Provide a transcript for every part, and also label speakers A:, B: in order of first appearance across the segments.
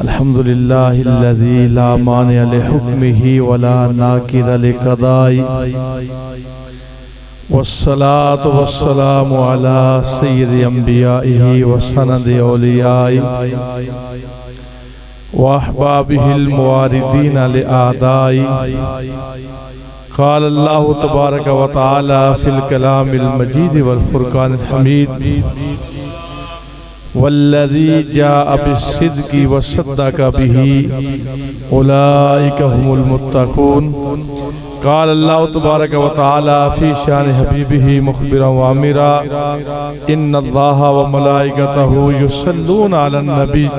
A: الحمد لله الذي لا مانع لحكمه ولا ناقض لقضائه والصلاة والسلام على سيد أنبيائه وسند أوليائه وأحبابه المواردين لأعدائه. قال الله تبارك وتعالى في الكلام المجيد والفرقان الحميد: والذي جاء بالصدق وصدق به أولئك هم المتقون. قال الله تبارك وتعالى في شان حبيبه مخبرا وامرا: ان الله وملائكته يصلون على النبي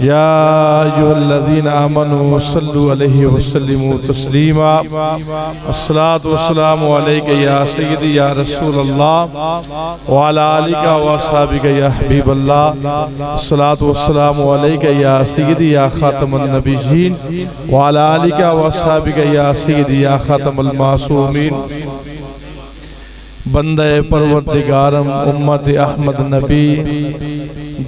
A: يا ايها الذين امنوا صلوا عليه وسلموا تسليما. الصلاة والسلام عليك يا سيدي يا رسول الله وعلى آلك واصحابك يا حبيب الله. الصلاة والسلام عليك يا سيدي يا خاتم النبيين وعلى آلك واصحابك يا سيدي يا خاتم المعصومین. بندہ پروردگارم امت احمد نبی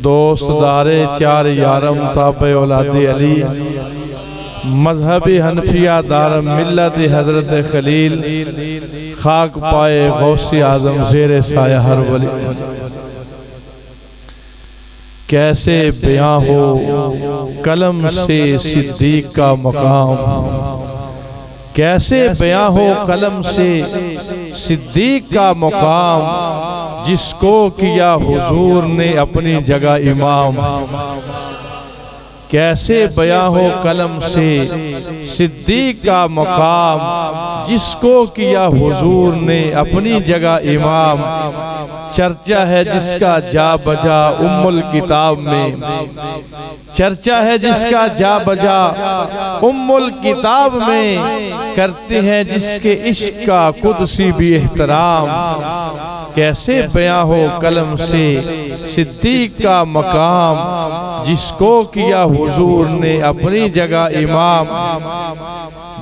A: دوست دارے چار یارم تابع اولاد علی مذہب حنفیہ دارم ملت حضرت خلیل خاک پائے غوث اعظم زیر سایہ ہر ولی. کیسے بیاں ہو قلم سے صدیق کا مقام، کیسے بیاں ہو قلم سے صدیق کا مقام، جس کو کیا حضور نے اپنی جگہ امام. کیسے بیاں ہو قلم سے صدیق کا مقام، جس کو کیا حضور نے اپنی جگہ امام. چرچا ہے جس کا جا بجا ام الکتاب میں، چرچا ہے جس کا جا بجا ام الکتاب میں، کرتے ہیں جس کے عشق کا قدسی بھی احترام. کیسے بیاں ہو قلم سے صدیق کا مقام، جس کو کیا حضور نے اپنی جگہ امام.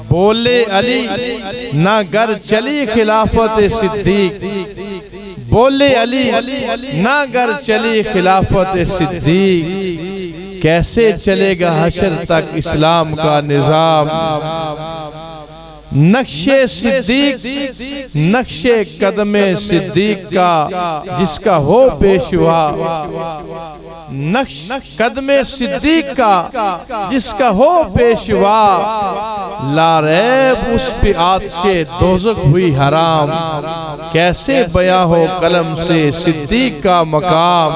A: بولے علی نہ گر چلی خلافت صدیق، بولے علی نہ گر چلی خلافت صدیق. کیسے چلے گا حشر تک اسلام کا نظام. نقش صدیق نقش قدم صدیق کا جس کا ہو پیشوا، نقش قدم صدیق کا جس کا ہو پیشوا، لا ریب اس پہ آتش دوزخ ہوئی حرام. کیسے بیاں ہو قلم سے صدیق کا مقام،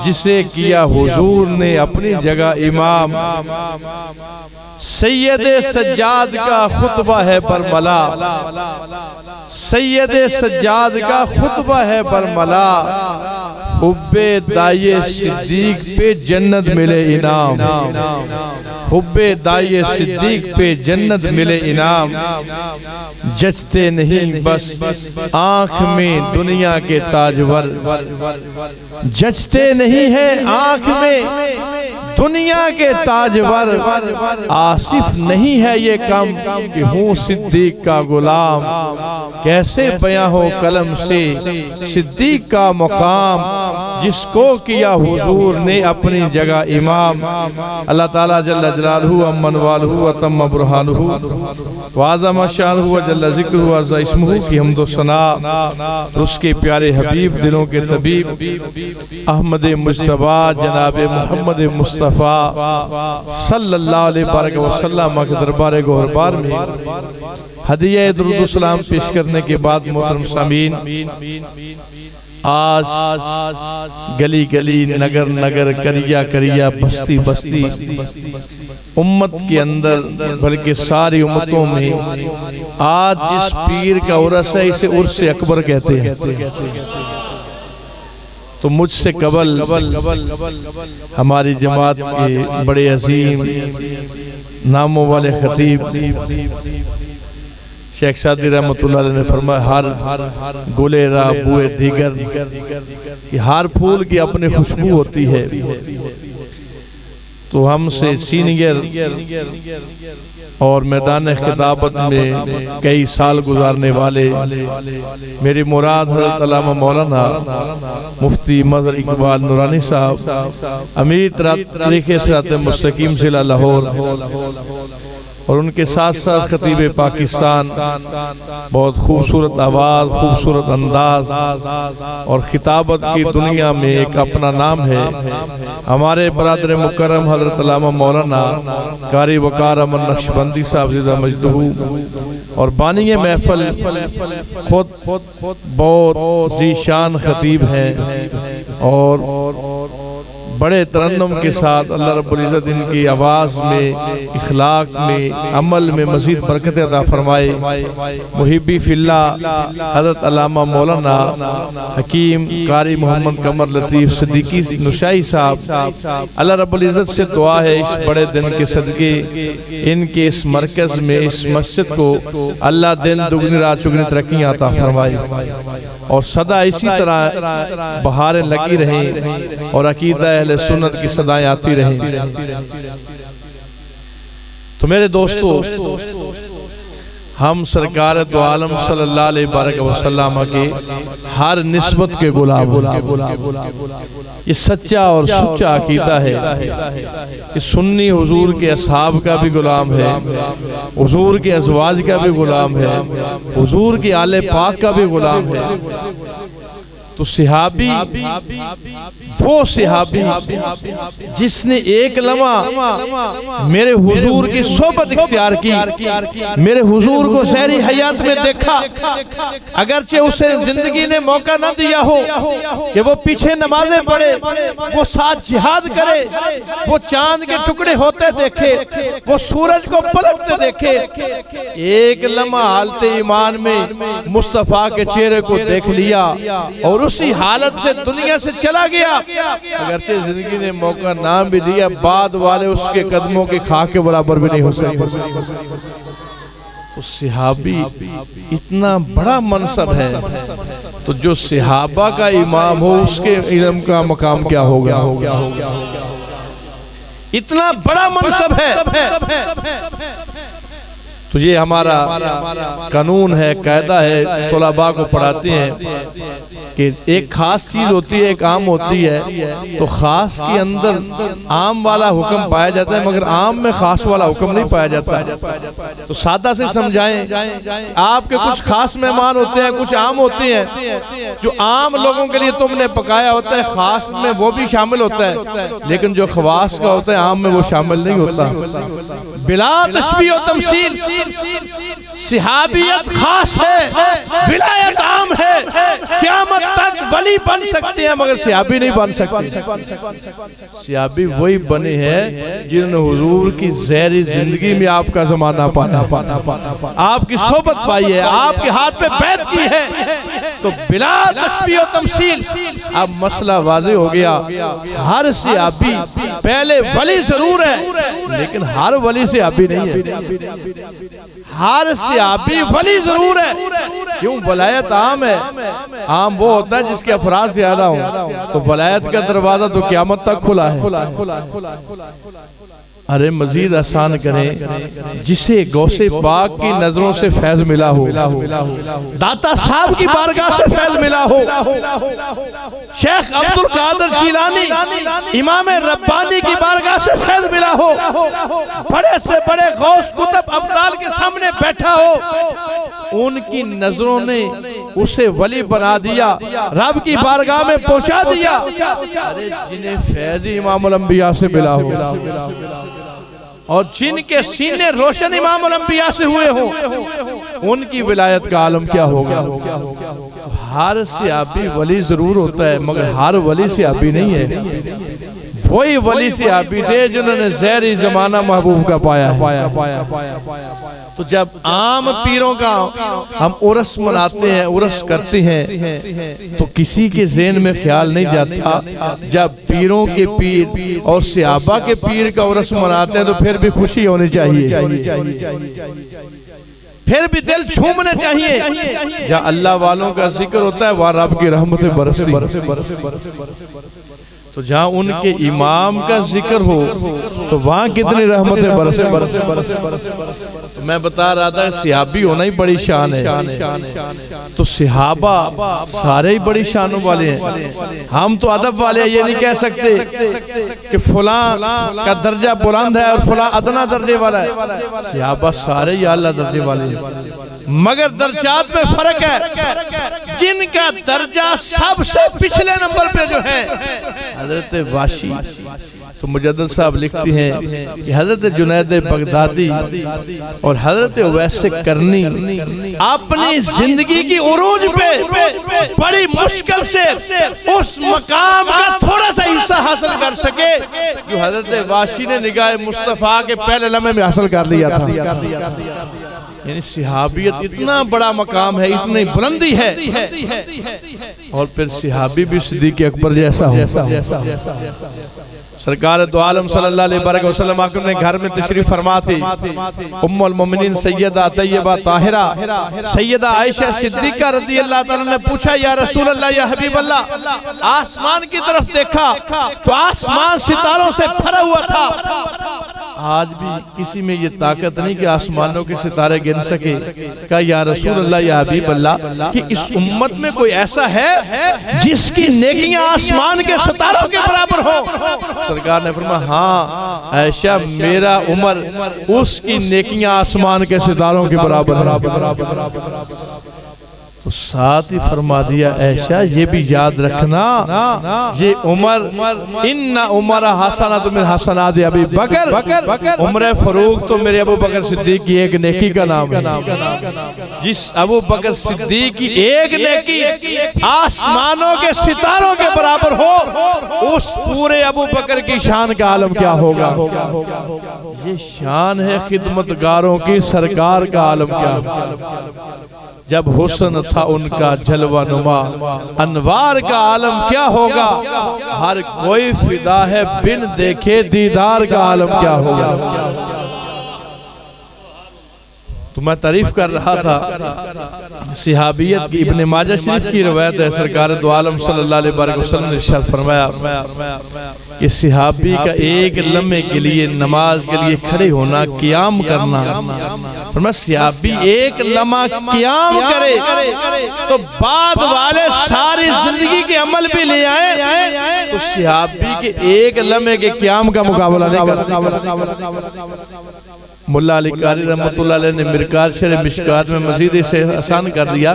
A: جسے کیا حضور نے اپنی جگہ امام. سید سجاد کا خطبہ ہے برملا، سید سجاد کا خطبہ ہے برملا، حب دائی صدیق پہ جنت ملے انعام. حب دائی صدیق پہ جنت ملے انعام. جچتے نہیں بس آنکھ میں دنیا کے تاجور، جچتے نہیں ہے آنکھ میں دنیا کے تاجور. آصف نہیں ہے یہ کم کہ ہوں صدیق کا غلام. کیسے بیاں ہو قلم سے صدیق کا مقام، جس کو کیا حضور نے اپنی جگہ امام. اللہ تعالیٰ جل جلالہ امن والہ وتم برہانہ وعظم شانہ وجل ذکرہ وعز اسمہ کی حمد و ثنا اس کے پیارے حبیب دلوں کے طبیب احمد مجتبیٰ جناب محمد مصطفیٰ صلی اللہ علیہ وسلم کے دربار گوہربار میں ہدیہ درود و سلام پیش کرنے کے بعد محترم سامعین، آج گلی گلی نگر نگر کریا کریا بستی بستی امت کے اندر بلکہ ساری امتوں میں آج جس پیر کا عرس ہے اسے عرس اکبر کہتے ہیں. تو مجھ سے قبل ہماری جماعت کے بڑے عظیم ناموں والے خطیب شیخ سعدی رحمت اللہ علیہ نے فرمایا: ہر گلے را بوئے دیگر، کہ ہر پھول کی اپنی خوشبو ہوتی ہے. تو تو ہم سے سینئر اور میدان خطابت میں کئی سال گزارنے والے میری مراد حضرت علامہ مولانا مفتی مظہر اقبال نورانی صاحب امیر طریقے صراط مستقیم ضلع لاہور، اور ان کے ساتھ ساتھ خطیب پاکستان، بہت خوبصورت آواز، خوبصورت انداز اور خطابت کی دنیا میں ایک اپنا نام ہے، ہمارے برادر مکرم حضرت علامہ مولانا قاری وقار امن نقشبندی صاحب زندہ مجدہ، اور بانی محفل خود بہت ذیشان خطیب ہیں، اور بڑے ترنم کے ساتھ اللہ رب العزت ان کی آواز میں، اخلاق میں، عمل میں مزید برکت عطا فرمائے۔ محبی فی اللہ حضرت علامہ مولانا حکیم قاری محمد قمر لطیف صدیقی نشائی صاحب، اللہ رب العزت سے دعا ہے اس بڑے دن کے صدقے ان کے اس مرکز میں، اس مسجد کو اللہ دن دگنی رات چگنی ترقیاں عطا فرمائے، اور صدا اسی طرح بہاریں لگی رہیں اور عقیدہ اہل سنت کی صدائیں آتی رہیں۔ تو میرے دوستو، ہم سرکار دو عالم صلی اللہ علیہ وآلہ وسلم کے ہر نسبت کے غلام، یہ سچا اور سچا عقیدہ ہے کہ سنی حضور کے اصحاب کا بھی غلام ہے، حضور کے ازواج کا بھی غلام ہے، حضور کی آل پاک کا بھی غلام ہے۔ تو صحابی وہ صحابی جس نے ایک لمحہ میرے حضور کی صحبت اختیار کی، میرے حضور کو سحری حیات میں دیکھا، اگرچہ اسے زندگی نے موقع نہ دیا ہو کہ وہ پیچھے نمازیں پڑھے، وہ ساتھ جہاد کرے، وہ چاند کے ٹکڑے ہوتے دیکھے، وہ سورج کو پلٹتے دیکھے، ایک لمحہ حالت ایمان میں مصطفیٰ کے چہرے کو دیکھ لیا اور اسی حالت سے دنیا سے چلا گیا، اگرچہ زندگی نے موقع نہ بھی دیا، بعد والے اس کے قدموں کے خاک کے برابر بھی نہیں ہو سکتے۔ تو صحابی اتنا بڑا منصب ہے، تو جو صحابہ کا امام ہو اس کے علم کا مقام کیا ہوگا؟ اتنا بڑا منصب ہے۔ تو یہ ہمارا قانون ہے، قاعدہ ہے، طلباء کو پڑھاتے ہیں کہ ایک خاص چیز ہوتی ہے، ایک عام ہوتی ہے، تو خاص کے اندر عام والا حکم پایا جاتا ہے، مگر عام میں خاص والا حکم نہیں پایا جاتا ہے۔ تو سادہ سے سمجھائیں، آپ کے کچھ خاص مہمان ہوتے ہیں، کچھ عام ہوتے ہیں، جو عام لوگوں کے لیے تم نے پکایا ہوتا ہے، خاص میں وہ بھی شامل ہوتا ہے، لیکن جو خواص کا ہوتا ہے عام میں وہ شامل نہیں ہوتا۔ بلا تشبیہ و تمثیل صحابیت خاص ہے، ولایت عام ہے، قیامت تک ولی بن سکتے ہیں مگر صحابی نہیں بن سکتے۔ صحابی وہی بنے ہیں جنہوں نے حضور کی زہری زندگی میں آپ کا زمانہ پایا، آپ کی صحبت پائی ہے، آپ کے ہاتھ پہ بیعت کی ہے۔ تو بلا تشبیہ و تمثیل اب مسئلہ واضح ہو گیا، ہر صحابی پہلے ولی ضرور ہے لیکن ہر ولی صحابی نہیں ہے، ہر صحابی ولی ضرور ہے۔ کیوں؟ ولایت عام ہے، عام وہ ہوتا ہے جس کے افراد زیادہ ہوں، تو ولایت کا دروازہ تو قیامت تک کھلا ہے۔ ارے مزید آسان کریں، جسے غوث پاک کی نظروں سے فیض ملا ہو، داتا صاحب کی بارگاہ سے فیض ملا ہو، شیخ عبد القادر جیلانی امام ربانی کی بارگاہ سے فیض ملا ہو، بڑے سے بڑے غوث قطب ابدال کے سامنے بیٹھا ہو، ان کی نظروں نے اسے ولی بنا دیا، رب کی بارگاہ میں پہنچا دیا۔ ارے جنہیں فیض امام الانبیاء سے ملا ہو اور جن کے سینے روشن امام الانبیاء سے ہوئے ہوں، ان کی ولایت کا عالم کیا ہوگا؟ ہر صحابی ولی ضرور ہوتا ہے مگر ہر ولی صحابی نہیں ہے۔ وہی ولی صحابی تھے جنہوں نے زہری زمانہ محبوب کا پایا ہے۔ تو جب عام پیروں کا ہم عرس مناتے ہیں، عرس کرتے ہیں، تو کسی کے ذہن میں خیال نہیں جاتا جب پیروں کے پیر اور صحابہ کے پیر کا عرس مناتے ہیں تو پھر بھی خوشی ہونی چاہیے، پھر بھی دل جھومنے چاہیے۔ جہاں اللہ والوں کا ذکر ہوتا ہے وہاں رب کی رحمتیں برستی۔ تو جہاں ان کے امام کا ذکر ہو تو وہاں کتنی رحمتیں برسے۔ تو میں بتا رہا تھا صحابی ہونا ہی بڑی شان ہے، تو صحابہ سارے ہی بڑی شانوں والے ہیں۔ ہم تو ادب والے ہیں، یہ نہیں کہہ سکتے کہ فلاں کا درجہ بلند ہے اور فلاں ادنا درجے والا ہے۔ صحابہ سارے ہی اعلیٰ درجے والے ہیں، مگر درجات میں فرق ہے۔ جن کا درجہ سب سے پچھلے نمبر پہ جو ہے حضرت واشی، تو مجدد صاحب لکھتی ہیں کہ حضرت جنید بغدادی اور حضرت اویس کرنی اپنی زندگی کی عروج پہ بڑی مشکل سے اس مقام کا تھوڑا سا حصہ حاصل کر سکے جو حضرت واشی نے نگاہ مصطفیٰ کے پہلے لمحے میں حاصل کر لیا تھا۔ یعنی صحابیت اتنا بڑا مقام ہے، اتنی بلندی ہے، اور پھر صحابی بھی صدیق اکبر جیسا ہو۔ سرکار دو عالم صلی اللہ علیہ وسلم نے گھر میں تشریف فرما تھی۔ ام المومنین سیدہ طیبہ طاہرہ سیدہ عائشہ صدیقہ رضی اللہ تعالیٰ نے پوچھا یا رسول اللہ یا حبیب اللہ، آسمان کی طرف دیکھا تو آسمان ستاروں سے بھرا ہوا تھا۔ آج بھی کسی میں یہ طاقت نہیں کہ آسمانوں کے ستارے گن سکے۔ کہا یا رسول اللہ یا حبیب اللہ کہ اس امت میں کوئی ایسا ہے جس کی نیکیاں آسمان کے ستاروں کے برابر ہو؟ سرکار نے فرمایا ہاں عائشہ، میرا عمر اس کی نیکیاں آسمان کے ستاروں کے برابر ہے۔ تو ساتھ ہی فرما دیا عائشہ یہ بھی یاد رکھنا، یہ عمر ان عمر حسنات من حسنات ابی بکر، عمر فاروق تو میرے ابو بکر صدیق کی ایک نیکی کا نام ہے۔ جس ابو بکر صدیق کی ایک نیکی آسمانوں کے ستاروں کے برابر ہو، اس پورے ابو بکر کی شان کا عالم کیا ہوگا؟ یہ شان ہے خدمتگاروں کی، سرکار کا عالم کیا ہوگا؟ جب حسن تھا ان کا جلوہ نما، انوار کا عالم کیا ہوگا؟ ہر کوئی فدا ہے بن دیکھے دیدار کا عالم کیا ہوگا؟ تو میں تعریف کر رہا تھا صحابیت کی، ابن ماجہ شریف کی روایت ہے، سرکار دو عالم صلی اللہ علیہ وسلم نے ارشاد فرمایا کہ صحابی کا ایک لمحے کے لیے نماز کے لیے کھڑے ہونا، قیام کرنا، فرمایا صحابی ایک لمحہ قیام کرے تو بعد والے ساری زندگی کے عمل بھی لے آئے تو صحابی کے ایک لمحے کے قیام کا مقابلہ نہیں کرتا۔ ملا علی قاری رحمت اللہ علیہ نے مرکات شرح مشکات میں مزید اسے آسان کر دیا،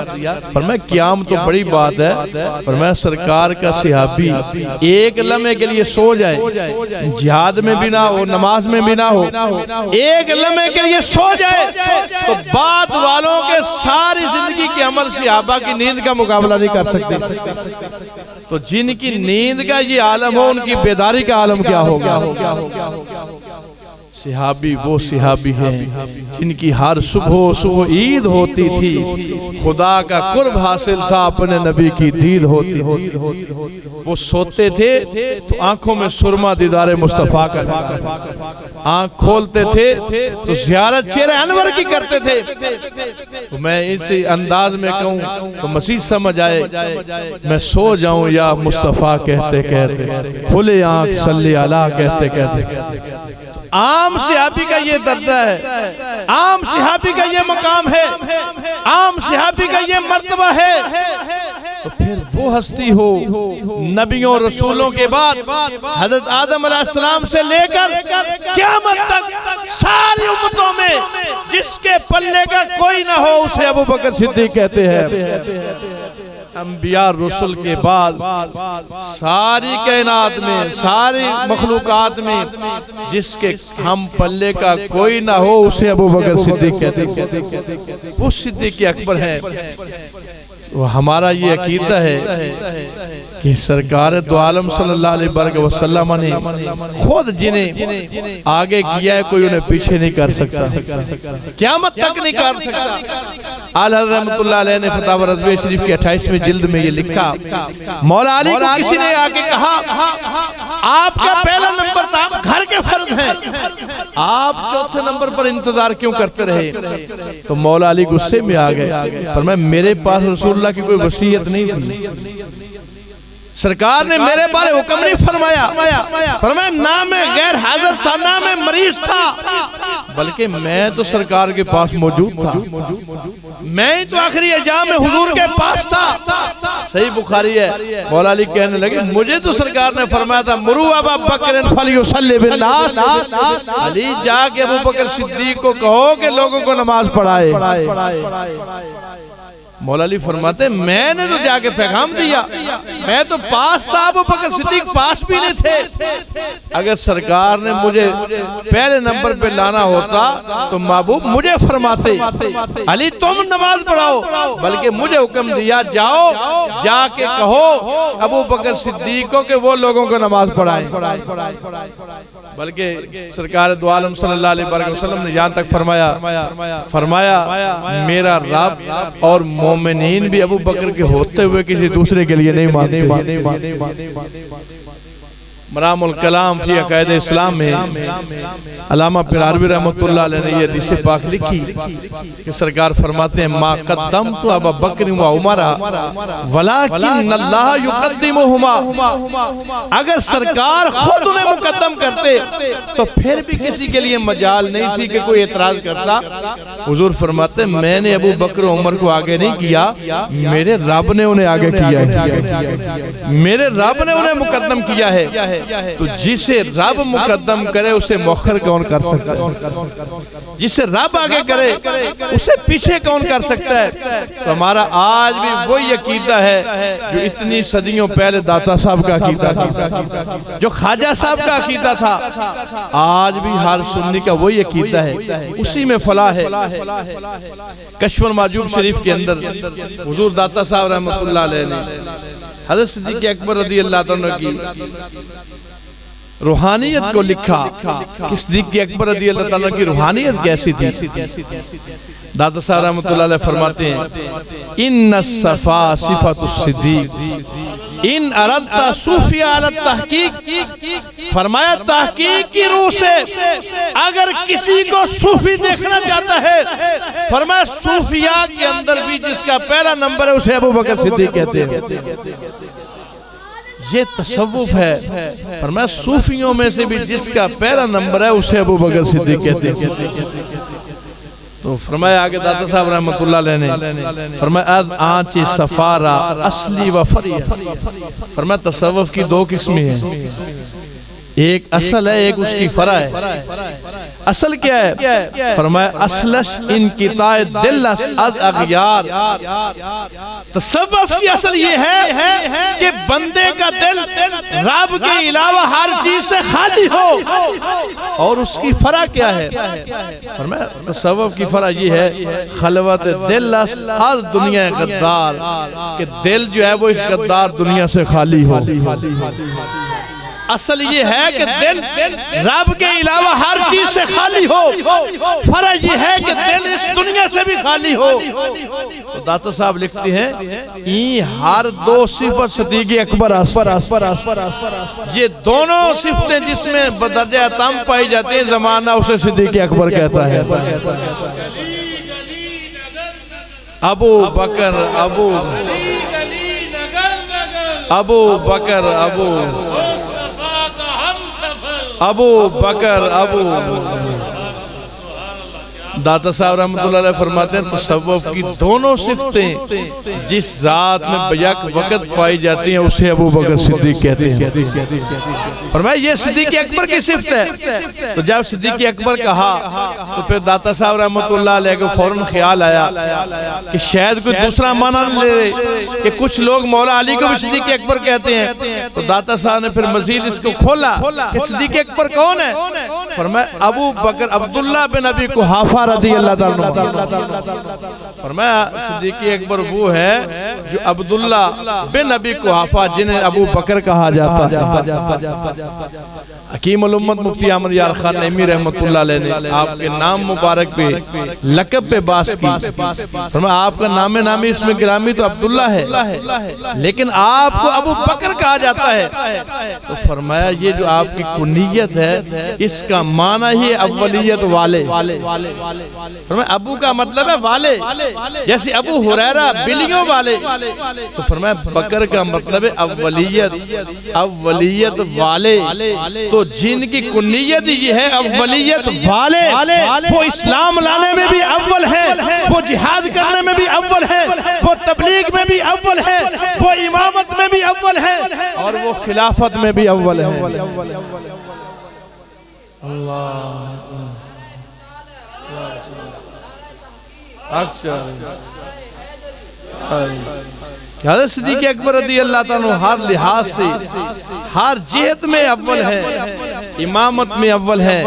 A: فرمایا قیام تو بڑی بات ہے، فرمایا سرکار کا صحابی ایک لمحے کے لیے سو جائے، جہاد میں بھی نہ ہو، نماز میں بھی نہ ہو، ایک لمحے کے لیے سو جائے تو بعد والوں کے ساری زندگی کے عمل صحابہ کی نیند کا مقابلہ نہیں کر سکتے۔ تو جن کی نیند کا یہ عالم ہو، ان کی بیداری کا عالم کیا ہوگا؟ صحابی وہ صحابی ہیں جن کی ہر صبح عید ہوتی تھی، خدا کا قرب حاصل تھا، اپنے نبی کی دید ہوتی تھی۔ وہ سوتے تھے تو آنکھوں میں سرما دیدار مصطفیٰ کا، آنکھ کھولتے تھے تو زیارت چہرہ انور کی کرتے تھے۔ تو میں اسی انداز میں کہوں تو مسیح سمجھ آئے، میں سو جاؤں یا مصطفیٰ کہتے کہتے، کھلے آنکھ صلی اللہ کہتے کہتے۔ عام صحابی کا یہ درجہ ہے، عام صحابی کا یہ مقام ہے، عام صحابی کا یہ مرتبہ ہے۔ تو پھر وہ ہستی ہو نبیوں رسولوں کے بعد حضرت آدم علیہ السلام سے لے کر قیامت تک ساری امتوں میں جس کے پلے کا کوئی نہ ہو، اسے ابو بکر صدیق کہتے ہیں۔ انبیاء رسول کے بعد ساری کائنات میں، ساری مخلوقات میں جس کے ہم پلے کا کوئی نہ ہو، اسے ابو بکر صدیق کہتے ہیں۔ وہ صدیق اکبر ہے۔ وہ ہمارا یہ عقیدہ ہے کہ سرکار دو عالم صلی اللہ علیہ وسلم نے خود جنہیں آگے کیا ہے، کوئی انہیں پیچھے نہیں کر سکتا، قیامت تک نہیں کر سکتا۔ آل حضرت رحمت اللہ علیہ نے فتاوی رضویہ شریف کے 28ویں جلد میں یہ لکھا، مولا علی کو کسی نے آگے کہا آپ کا پہلا نمبر تھا، آپ گھر کے فرد ہیں، آپ چوتھے نمبر پر انتظار کیوں کرتے رہے؟ تو مولا علی غصے میں آ گئے، فرمایا میرے پاس رسول اللہ کی کوئی وصیت نہیں تھی، سرکار نے میرے بارے حکم نہیں فرمایا، فرمایا نہ میں غیر حاضر تھا نہ میں مریض تھا، بلکہ میں تو سرکار کے پاس موجود تھا، میں ہی تو آخری ایام میں حضور کے پاس تھا۔ صحیح بخاری ہے، مولا علی کہنے لگے مجھے تو سرکار نے فرمایا تھا مروا ابا بکر فلیصلی بالناس، علی جا کے ابو بکر صدیق کو کہو کہ لوگوں کو نماز پڑھائے۔ مولا علی فرماتے میں نے تو جا کے پیغام دیا، میں تو پاس تھا، ابو بکر صدیق پاس بھی نہیں تھے۔ اگر سرکار نے مجھے پہلے نمبر پہ لانا ہوتا تو محبوب مجھے فرماتے علی تم نماز پڑھاؤ، بلکہ مجھے حکم دیا جاؤ جا کے کہو ابو بکر صدیق کو کہ وہ لوگوں کو نماز پڑھائیں۔ بلکہ سرکار دو عالم صلی اللہ علیہ وسلم نے یہاں تک فرمایا میرا رب اور مومنین بھی ابو بکر کے ہوتے ہوئے کسی دوسرے کے لیے نہیں مانتے۔ مرام الکلام فی عقائد اسلام میں علامہ پیراروی رحمۃ اللہ علیہ نے یہ حدیث پاک لکھی کہ سرکار فرماتے ہیں ما قدمت ابا بکر و عمر ولکن اللہ یقدمہما، اگر سرکار خود انہیں مقدم کرتے تو پھر بھی کسی کے لیے مجال نہیں تھی کہ کوئی اعتراض کرتا۔ حضور فرماتے ہیں میں نے ابو بکر و عمر کو آگے نہیں کیا، میرے رب نے انہیں آگے کیا ہے، میرے رب نے انہیں مقدم کیا ہے۔ تو جسے رب مقدم کرے اسے مؤخر کون کر سکتا ہے؟ جسے رب آگے کرے اسے پیچھے کون کر سکتا ہے؟ تو ہمارا آج بھی وہی عقیدہ ہے جو اتنی صدیوں پہلے داتا صاحب کا عقیدہ تھا، جو خواجہ صاحب کا عقیدہ تھا، آج بھی ہر سنی کا وہی عقیدہ ہے، اسی میں فلاح ہے۔ کشف المحجوب شریف کے اندر حضور داتا صاحب رحمۃ اللہ علیہ نے حضرت صدیق اکبر رضی اللہ عنہ کی روحانیت کو لکھا کہ صدیق اکبر رضی اللہ عنہ کی روحانیت کیسی تھی۔ داتا صاحب رحمۃ اللہ علیہ فرماتے ہیں ان الصفا صفت الصدیق ان اردت صوفی علی تحقیق، فرمایا تحقیق کی روح سے اگر کسی کو صوفی دیکھنا چاہتا ہے، فرمایا صوفیاء کے اندر بھی جس کا پہلا نمبر ہے اسے ابو بکر صدیق کہتے ہیں۔ یہ تصوف ہے، فرمایا صوفیوں میں سے بھی جس کا پہلا نمبر ہے اسے ابو بکر صدیق کہتے ہیں۔ تو فرمایا آگے داتا صاحب رحمت اللہ علیہ نے فرمایا از آنچ سفارا اصلی و فریہ، فرمایا تصوف کی دو قسمیں ہیں، ایک اصل ہے ایک اس کی فرع ہے۔ اصل کیا ہے؟ فرمایا اصلش انقطاع دل از اغیار، تصوف کی اصل یہ ہے کہ بندے کا دل رب کے علاوہ ہر چیز سے خالی ہو، اور اس کی فرع کیا ہے؟ فرمایا تصوف کی فرع یہ ہے خلوت دل از دنیا غدار، کہ دل جو ہے وہ اس غدار دنیا سے خالی ہو۔ اصل یہ ہے کہ دل رب کے علاوہ ہر چیز سے خالی ہو، فرع یہ ہے کہ دل اس دنیا سے بھی خالی ہو۔ تو داتا صاحب لکھتے ہیں ہر دو صفت صدیق اکبر یہ دونوں صفتیں جس میں بدرجہ تام پائی جاتی ہیں زمانہ اسے صدیق اکبر کہتا ہے۔ ابو بکر ابو بکر ابو بکر داتا صاحب رحمت اللہ علیہ فرماتے ہیں تصوف کی دونوں صفتیں جس ذات میں بیک وقت پائی جاتی ہیں اسے ابو بکر صدیق کہتے ہیں۔ فرمایا یہ صدیق اکبر کی صفت ہے۔ تو جب صدیق اکبر کہا تو پھر داتا صاحب رحمت اللہ علیہ کو فوراً خیال آیا کہ شاید کوئی دوسرا معنی لے رہے کہ کچھ لوگ مولا علی کو بھی صدیق اکبر کہتے ہیں۔ تو داتا صاحب نے پھر مزید اس کو کھولا کہ صدیق اکبر کون ہے؟ فرمایا ابو بکر عبداللہ بن ابی قحافہ رضی اللہ عنہ۔ فرمایا صدیق اکبر وہ ہے جو عبداللہ بن ابی قحافہ جنہیں ابو بکر کہا جاتا ہے۔ حکیم الامت مفتی احمد یار خان نعیمی رحمت اللہ علیہ نے آپ کے نام مبارک پہ لقب پہ باس کی۔ فرمایا آپ کا نام نامی اس میں گرامی تو عبداللہ ہے لیکن آپ کو ابو بکر کہا جاتا ہے۔ تو فرمایا یہ جو آپ کی کنیت ہے اس کا معنی ہی اولیت والے۔ فرمایا ابو کا مطلب ہے والے، جیسے ابو ہریرہ بلیوں والے، تو فرمایا بکر کا مطلب ہے اولیت والے، تو جن کی کنیت یہ ہے اولیت والے، وہ اسلام لانے میں بھی اول ہے، وہ جہاد کرنے میں بھی اول ہے، وہ تبلیغ میں بھی اول ہے، وہ امامت میں بھی اول ہے، اور وہ خلافت میں بھی اول ہے۔ اللہ حضرت صدیق اکبر رضی اللہ تعالیٰ ہر لحاظ سے ہر جہت میں اول ہے، امامت میں اول ہے،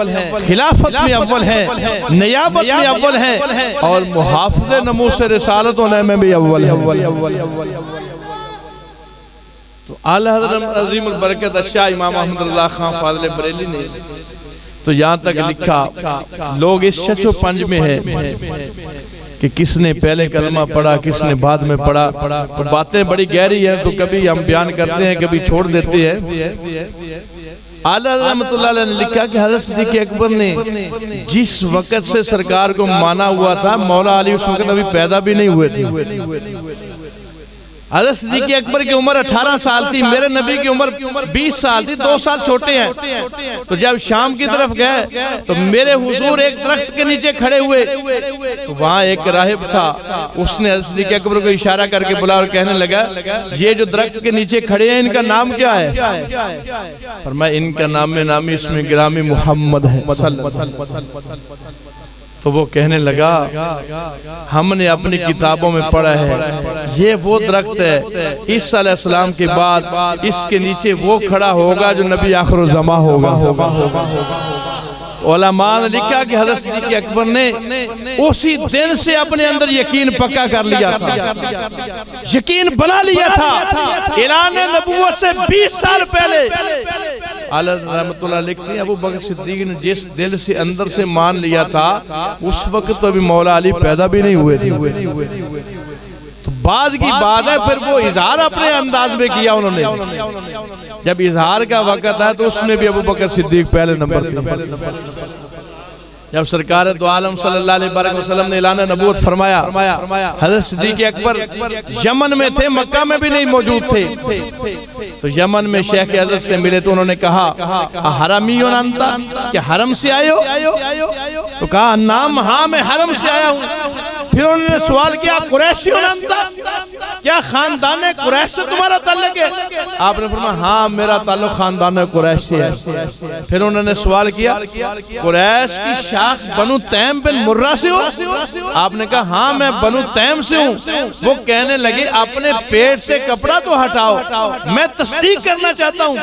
A: خلافت میں اول ہے، نیابت میں اول ہے، اور محافظ نموس رسالت ہونے میں بھی اول ہے۔ تو اعلی حضرت عظیم البرکت شاہ امام احمد اللہ خان فاضل بریلی نے تو یہاں تک لکھا، لوگ اس شش و پنج میں ہے کہ کس نے پہلے کلمہ پڑھا، کس نے بعد میں پڑھا، تو باتیں بڑی گہری ہیں، تو کبھی ہم بیان کرتے ہیں، کبھی چھوڑ دیتے ہیں۔ اعلی رحمت اللہ علیہ نے لکھا کہ حضرت صدیق اکبر نے جس وقت سے سرکار کو مانا ہوا تھا، مولا علی اس وقت ابھی پیدا بھی نہیں ہوئے تھے۔ حضرت صدیق اکبر کی عمر 18 سال تھی، میرے نبی کی عمر 20 سال تھی، 2 سال چھوٹے ہیں۔ تو جب شام کی طرف گئے تو میرے حضور ایک درخت کے نیچے کھڑے ہوئے، تو وہاں ایک راہب تھا، اس نے حضرت صدیق اکبر کو اشارہ کر کے بلا اور کہنے لگا یہ جو درخت کے نیچے کھڑے ہیں ان کا نام کیا ہے؟ فرمایا ان کا نام نامی اسم گرامی محمد ہے۔ تو وہ کہنے لگا ہم نے اپنی کتابوں میں پڑھا ہے یہ وہ درخت ہے، عیسیٰ علیہ السلام کے بعد اس کے نیچے وہ کھڑا ہوگا جو نبی آخر الزمان ہوگا۔ علماء نے لکھا کہ حضرت صدیق اکبر نے اسی دن سے اپنے اندر یقین پکا کر لیا تھا، یقین بنا لیا تھا۔ اعلان نبوت سے 20 سال پہلے اعلی رحمت اللہ لکھتے ہیں ابو بکر صدیق نے جس دل سے اندر سے مان لیا تھا، اس وقت تو ابھی مولا علی پیدا بھی نہیں ہوئے تھے۔ تو بعد کی بات ہے، پھر وہ اظہار اپنے انداز میں کیا انہوں نے۔ جب اظہار کا وقت ہے تو اس میں بھی ابو بکر صدیق پہلے نمبر پہ۔ جب سرکار دو عالم صلی اللہ علیہ وسلم نے اعلان نبوت فرمایا، حضرت صدیق اکبر یمن میں تھے، مکہ میں بھی نہیں موجود تھے۔ تو یمن میں شیخ حضرت سے ملے تو انہوں نے کہا حرمیون انتا، کہ حرم سے آئے ہو؟ تو کہا نام ہاں میں حرم سے آیا ہوں۔ پھر انہوں نے سوال کیا قریشیون انتا، کیا خاندان قریش سے تمہارا تعلق ہے؟ آپ نے فرمایا ہاں میرا تعلق خاندان قریش سے ہے۔ پھر انہوں نے سوال کیا قریش کی شاخ بنو تیم بن مرہ سے ہو؟ آپ نے کہا ہاں میں بنو تیم سے ہوں۔ وہ کہنے لگے اپنے پیٹ سے کپڑا تو ہٹاؤ، میں تصدیق کرنا چاہتا ہوں۔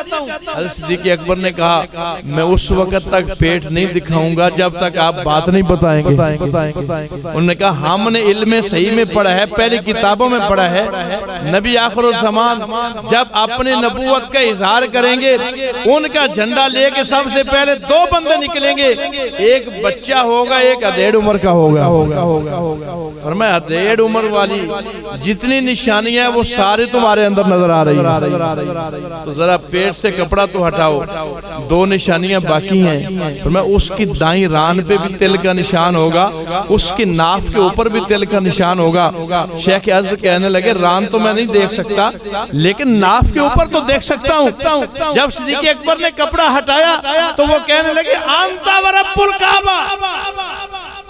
A: حضرت صدیق اکبر نے کہا میں اس وقت تک پیٹ نہیں دکھاؤں گا جب تک آپ بات نہیں بتائیں گے۔ انہوں نے کہا ہم نے علم صحیح میں پڑھا ہے، پہلی کتابوں میں پڑھا ہے، نبی آخر الزمان جب اپنے نبوت کا اظہار کریں گے ان کا جھنڈا لے کے سب سے پہلے 2 بندے نکلیں گے، ایک بچہ ہوگا ایک ادھیڑ عمر کا ہوگا۔ فرمایا ادھیڑ عمر والی جتنی نشانیاں ہیں وہ سارے تمہارے اندر نظر آ رہی ہیں، تو ذرا پیٹ سے کپڑا تو ہٹاؤ، 2 نشانیاں باقی ہیں۔ فرمایا اس کی دائیں ران پہ بھی تل کا نشان ہوگا، اس کی ناف کے اوپر بھی تل کا نشان ہوگا۔ شیخ عزر کہنے لگے ران تو میں نہیں دیکھ سکتا لیکن ناف کے اوپر تو دیکھ سکتا ہوں۔ جب صدیق اکبر نے کپڑا ہٹایا تو وہ کہنے لگے انتا ورب الکعبہ،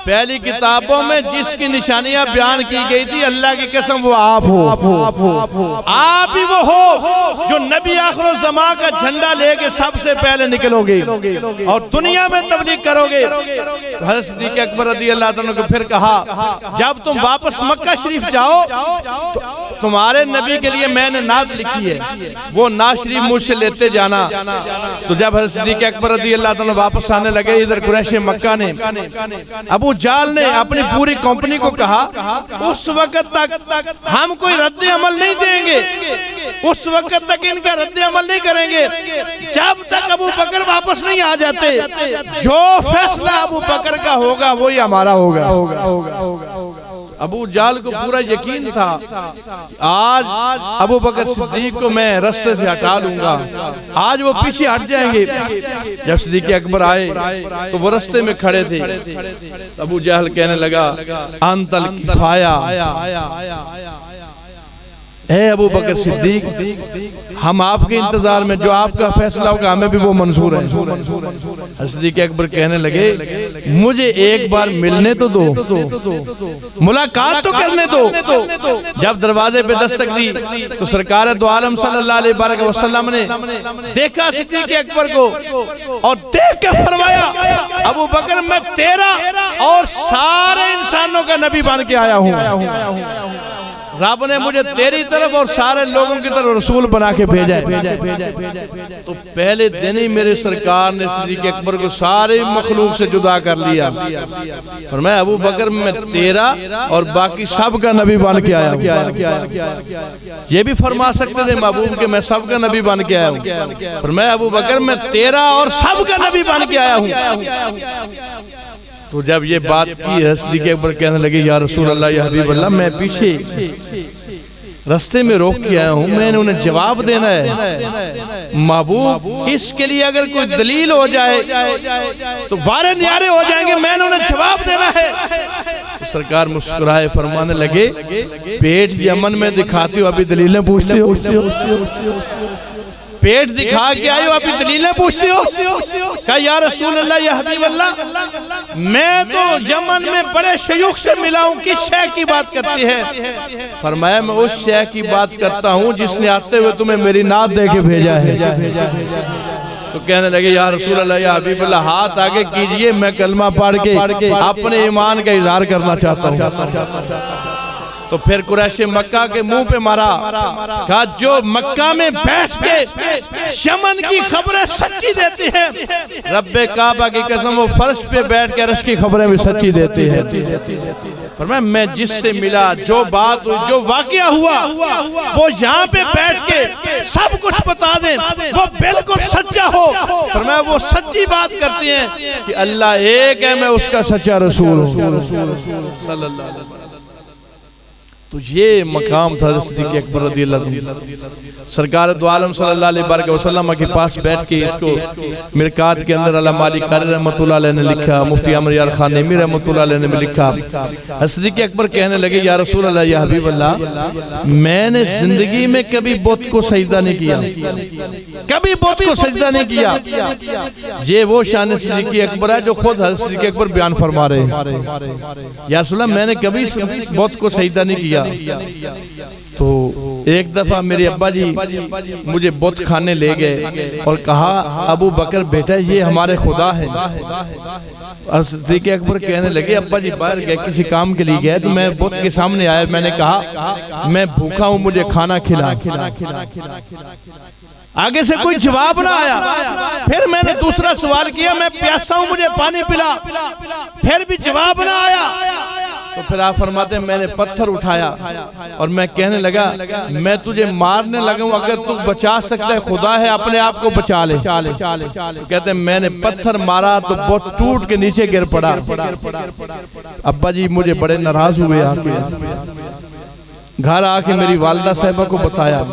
A: پہلی کتابوں میں جس کی نشانیاں بیان کی گئی تھی اللہ کی قسم وہ آپ ہو، آپ ہی وہ ہو جو نبی آخر الزمان کا جھنڈا لے کے سب سے پہلے نکلو گے اور دنیا میں تبلیغ کرو گے۔ حضرت صدیق اکبر رضی اللہ عنہ کو پھر کہا جب تم واپس مکہ شریف جاؤ تو تمہارے نبی کے لیے میں نے نعت لکھی ہے، وہ نعت شریف مجھ سے لیتے جانا۔ تو جب حضرت صدیق اکبر رضی اللہ عنہ واپس آنے لگے ادھر قریش مکہ نے ابو جال نے اپنی پوری کمپنی کو کہا اس وقت تک ہم کوئی رد عمل نہیں دیں گے، اس وقت تک ان کا رد عمل نہیں کریں گے جب تک ابو بکر واپس نہیں آ جاتے۔ جو فیصلہ ابو بکر کا ہوگا وہی ہمارا ہوگا۔ ابو جال کو پورا یقین تھا آج ابو بکر صدیق کو میں رستے سے ہٹا لوں گا، آج وہ پیچھے ہٹ جائیں گے۔ جب صدیق اکبر آئے تو وہ رستے میں کھڑے تھے، ابو جہل کہنے لگا انت الکفایہ، اے ابو بکر صدیق ہم آپ کے انتظار میں، جو آپ کا فیصلہ ہوگا ہمیں بھی وہ منظور ہے۔ صدیق اکبر کہنے لگے مجھے ایک بار ملنے تو دو، ملاقات تو کرنے دو۔ جب دروازے پہ دستک دی تو سرکار دو عالم صلی اللہ علیہ وسلم نے دیکھا صدیق اکبر کو اور دیکھ کے فرمایا ابو بکر میں تیرا اور سارے انسانوں کا نبی بن کے آیا ہوں، رب نے مجھے تیری طرف اور سارے لوگوں کی طرف رسول بنا کے بھیجا ہے۔ تو پہلے دن ہی میرے سرکار نے صدیق اکبر کو سارے مخلوق سے جدا کر لیا، فرمایا ابو بکر میں تیرا اور باقی سب کا نبی بن کے آیا ہوں۔ یہ بھی فرما سکتے تھے محبوب کہ میں سب کا نبی بن کے آیا ہوں، فرمایا ابو بکر میں تیرا اور سب کا نبی بن کے آیا ہوں۔ تو جب یہ بات کی صدیق اکبر کہنے لگے یا رسول اللہ یا حبیب اللہ میں پیچھے رستے میں روک کے آیا ہوں، میں نے انہیں جواب دینا ہے، محبوب اس کے لیے اگر کوئی دلیل ہو جائے تو وارے نیارے ہو جائیں گے، میں نے انہیں جواب دینا ہے۔ سرکار مسکرائے فرمانے لگے پیٹ یمن میں دکھاتی ہو ابھی دلیلیں پوچھتے ہو، پیٹ دکھا کے آئے ہو ابھی دلیلیں پوچھتے ہو؟ کہا یا رسول اللہ یا حبیب اللہ میں تو یمن میں بڑے شیوخ سے ملا ہوں، کس شے کی بات کرتی ہے؟ فرمایا میں اس شے کی بات کرتا ہوں جس نے آتے ہوئے تمہیں میری نعت دے کے بھیجا ہے۔ تو کہنے لگے یا رسول اللہ یا حبیب اللہ ہاتھ آگے کیجئے، میں کلمہ پڑھ کے اپنے ایمان کا اظہار کرنا چاہتا ہوں۔ تو پھر قریش مکہ کے منہ پہ مارا، کہا جو مکہ میں بیٹھ کے یمن کی خبریں سچی دیتی ہیں، رب کعبہ کی قسم وہ فرش پہ بیٹھ کے عرش کی خبریں بھی سچی دیتی ہے۔ فرمایا میں جس سے ملا، جو بات ہوئی، جو واقعہ ہوا وہ یہاں پہ بیٹھ کے سب کچھ بتا دیں، وہ بالکل سچا ہو۔ فرمایا وہ سچی بات کرتی ہیں کہ اللہ ایک ہے، میں اس کا سچا رسول ہوں صلی اللہ علیہ وسلم۔ تو یہ مقام تھا صدیق اکبر رضی اللہ عنہ۔ سرکار دو عالم صلی اللہ علیہ وسلم کے پاس بیٹھ کے اس کو مرکات کے اندر علامہ مالک قاری رحمۃ اللہ علیہ نے لکھا، مفتی عمر یار خان نعیمی رحمۃ اللہ علیہ نے بھی لکھا۔ صدیق اکبر کہنے لگے یا رسول اللہ یا حبیب اللہ میں نے زندگی میں کبھی بت کو سجدہ نہیں کیا، کبھی بت کو سجدہ نہیں کیا۔ یہ وہ شان صدیق اکبر ہے جو خود حضرت صدیق اکبر بیان فرما رہے ہیں، یا رسول اللہ میں نے کبھی بت کو سجدہ نہیں کیا۔ تو ایک دفعہ میرے ابا جی مجھے بت کھانے لے گئے اور کہا ابو بکر بیٹا یہ ہمارے خدا ہیں۔ صدیق اکبر کہنے لگے ابا جی باہر گئے کسی کام کے لیے گئے، تو میں بت کے سامنے آیا، میں نے کہا میں بھوکا ہوں مجھے کھانا کھلا۔ آگے سے کوئی جواب نہ آیا۔ پھر میں نے دوسرا سوال کیا میں پیاسا ہوں مجھے پانی پلا، پھر بھی جواب نہ آیا۔ تو پھر آپ فرماتے ہیں میں نے پتھر اٹھایا اور میں کہنے لگا میں تجھے مارنے لگا ہوں، اگر تو بچا سکتا ہے خدا ہے اپنے آپ کو بچا لے۔ کہتے ہیں میں نے پتھر مارا تو بت ٹوٹ کے نیچے گر پڑا۔ ابا جی مجھے بڑے ناراض ہوئے، گھر آ کے میری والدہ صاحبہ کو بتایا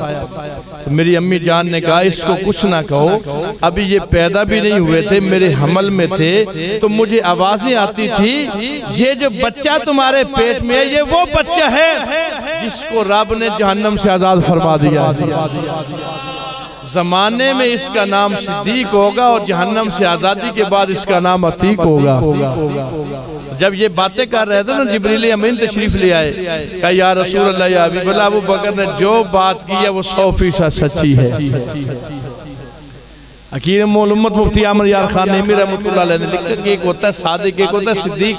A: تو میری امی جان نے کہا اس کو کچھ نہ کہو، ابھی یہ پیدا بھی نہیں ہوئے تھے، میرے حمل میں تھے تو مجھے آوازیں آتی تھی یہ جو بچہ تمہارے پیٹ میں ہے یہ وہ بچہ ہے جس کو رب نے جہنم سے آزاد فرما دیا۔ زمانے میں اس کا نام صدیق ہوگا اور جہنم سے آزادی کے بعد اس کا نام عتیق ہوگا۔ جب یہ باتیں کر رہے تھے نا جبریل امین تشریف لے آئے، کہا یا رسول اللہ یا حبیب اللہ ابو بکر نے جو بات کی ہے وہ 100% سچی ہے۔ حکیم الامت مفتی عمر یار خان نعیمی رحمۃ اللہ علیہ نے لکھا کہ ایک ہوتا ہے صادق ایک ہوتا ہے صدیق۔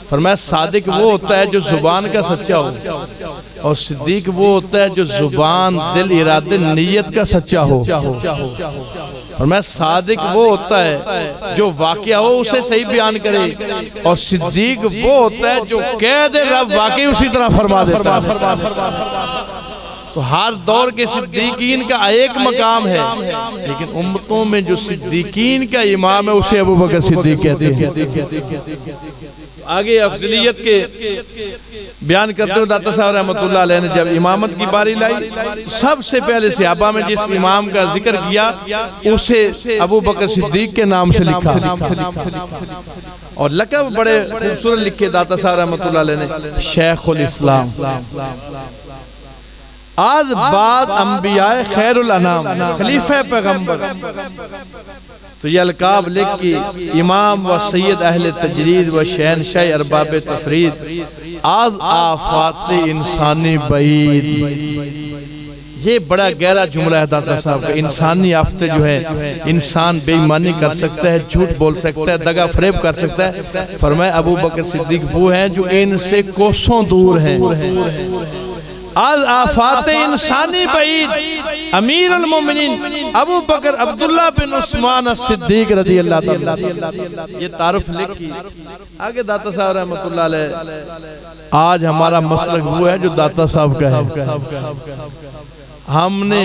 A: فرمایا صادق وہ ہوتا ہے جو زبان کا سچا ہو اور صدیق وہ ہوتا ہے جو زبان دل ارادے نیت کا سچا ہو۔ فرمایا صادق وہ ہوتا ہے جو واقعہ ہو اسے صحیح بیان کرے اور صدیق وہ ہوتا ہے جو کہہ دے رب واقعی اسی طرح فرما دیتا ہے۔ تو ہر دور کے صدیقین کا ایک مقام ہے، لیکن امتوں میں جو صدیقین کا امام ہے اسے ابو بکر صدیق کہتے ہیں۔ آگے افضلیت کے بیان کرتے ہوئے داتا صاحب رحمۃ اللہ علیہ نے جب امامت کی باری لائی سب سے پہلے صحابہ میں جس امام کا ذکر کیا اسے ابو بکر صدیق کے نام سے لکھا اور لقب بڑے خوبصورت لکھے داتا صاحب رحمۃ اللہ علیہ نے شیخ الاسلام۔ آج بعد انبیاء خیر الانام خلیفہ پیغمبر، تو یہ القاب لکھ کی امام و سید اہل تجرید و شہنشاہ ارباب تفرید آج آفات انسانی بعید۔ یہ بڑا گہرا جملہ ہے داتا صاحب کا۔ انسانی آفتے جو ہیں، انسان بے ایمانی کر سکتا ہے، جھوٹ بول سکتا ہے، دغا فریب کر سکتا ہے۔ فرمایا ابو بکر صدیق وہ ہیں جو ان سے کوسوں دور ہیں۔ آج آفات انسانی بعید، امیر المومنین ابو بکر عبداللہ بن عثمان الصدیق رضی اللہ تعالیٰ، یہ تعارف لکھ کی آگے داتا صاحب رحمت اللہ علیہ۔ آج ہمارا مسلک وہ ہے جو داتا صاحب کا ہے۔ ہم نے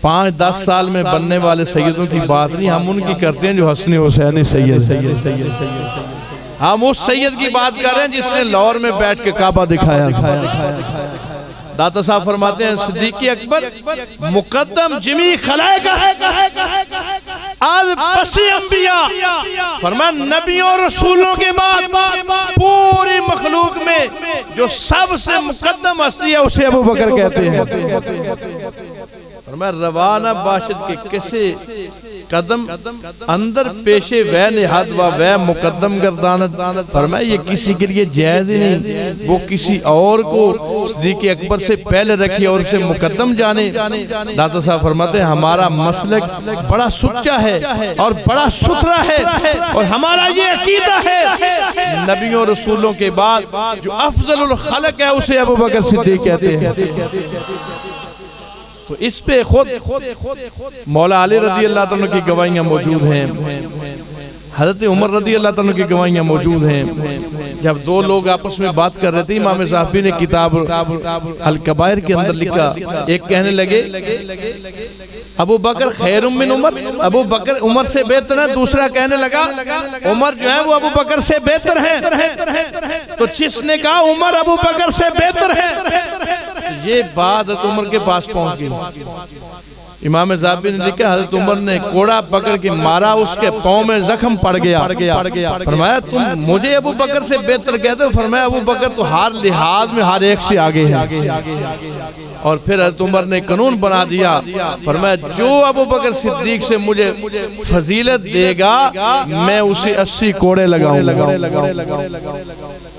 A: 5-10 سال میں بننے والے سیدوں کی بات نہیں، ہم ان کی کرتے ہیں جو حسن حسینی سید ہے۔ ہم اس سید کی بات کر رہے ہیں جس نے لاہور میں بیٹھ کے کعبہ دکھایا۔ داتا صاحب فرماتے ہیں صدیق اکبر مقدم جمی خلائق آج پسی انبیاء، فرمایا نبیوں اور رسولوں کے بعد پوری مخلوق میں جو سب سے مقدم ہستی ہے اسے ابو بکر کہتے ہیں۔ فرمایا روانہ باشد کے کسی قدم اندر پیشے وے نہاد و وے مقدم گردانت۔ فرمایا یہ کسی کے لیے جائز ہی نہیں، وہ کسی اور کو صدیق اکبر سے پہلے رکھی اور اسے مقدم جانے۔ داتا صاحب فرماتے ہیں ہمارا مسلک بڑا سچا ہے اور بڑا ستھرا ہے، اور ہمارا یہ عقیدہ ہے نبیوں رسولوں کے بعد جو افضل الخلق ہے اسے ابو بکر صدیق کہتے ہیں۔ تو اس پہ خود مولا علی رضی اللہ تعالیٰ کی گواہیاں موجود ہیں، حضرت عمر رضی اللہ تعالیٰ کی گواہیاں موجود ہیں۔ جب دو لوگ آپس میں بات کر رہے تھے، امام صاحبی نے کتاب الکبائر کے اندر لکھا، ایک کہنے لگے ابو بکر خیر من عمر، ابو بکر عمر سے بہتر ہے۔ دوسرا کہنے لگا عمر جو ہے وہ ابو بکر سے بہتر ہے۔ تو جس نے کہا عمر ابو بکر سے بہتر ہے، یہ بات حضرت عمر کے پاس پہنچ گئی۔ امام زابی نے لکھا حضرت عمر نے کوڑا پکڑ کے مارا، اس کے پاؤں میں زخم پڑ گیا۔ فرمایا تم مجھے ابو بکر سے بہتر کہتے ہو؟ فرمایا ابو بکر تو ہر لحاظ میں ہر ایک سے آگے ہے۔ اور پھر حضرت عمر نے قانون بنا دیا، فرمایا جو ابو بکر صدیق سے مجھے فضیلت دے گا میں اسے 80 کوڑے لگاؤں گا۔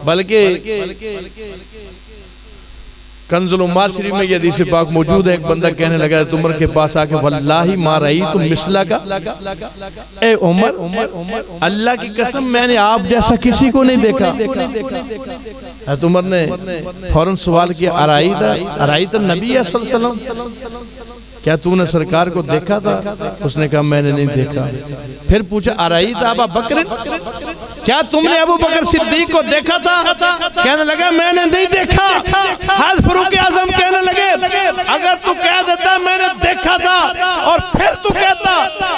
A: بلکہ کنز العمار شریف میں یہ حدیث پاک موجود ہے، ایک بندہ کہنے لگا ہے عمر کے پاس آ کے واللہ ما رأیت مثلہ کا، اے عمر اللہ کی قسم میں نے آپ جیسا کسی کو نہیں دیکھا۔ حضرت عمر نے فوراً سوال کیا ارائیت النبی صلی اللہ علیہ وسلم، کیا تو نے سرکار کو دیکھا تھا؟ اس نے کہا میں نے نہیں دیکھا۔ پھر پوچھا ارائیت ابا بکر، کیا تم نے ابو بکر صدیق کو دیکھا تھا؟ کہنے لگا میں نے نہیں دیکھا۔ حضرت فاروق اعظم کہنے لگے اگر تو کہہ دیتا میں نے دیکھا تھا اور پھر تو کہتا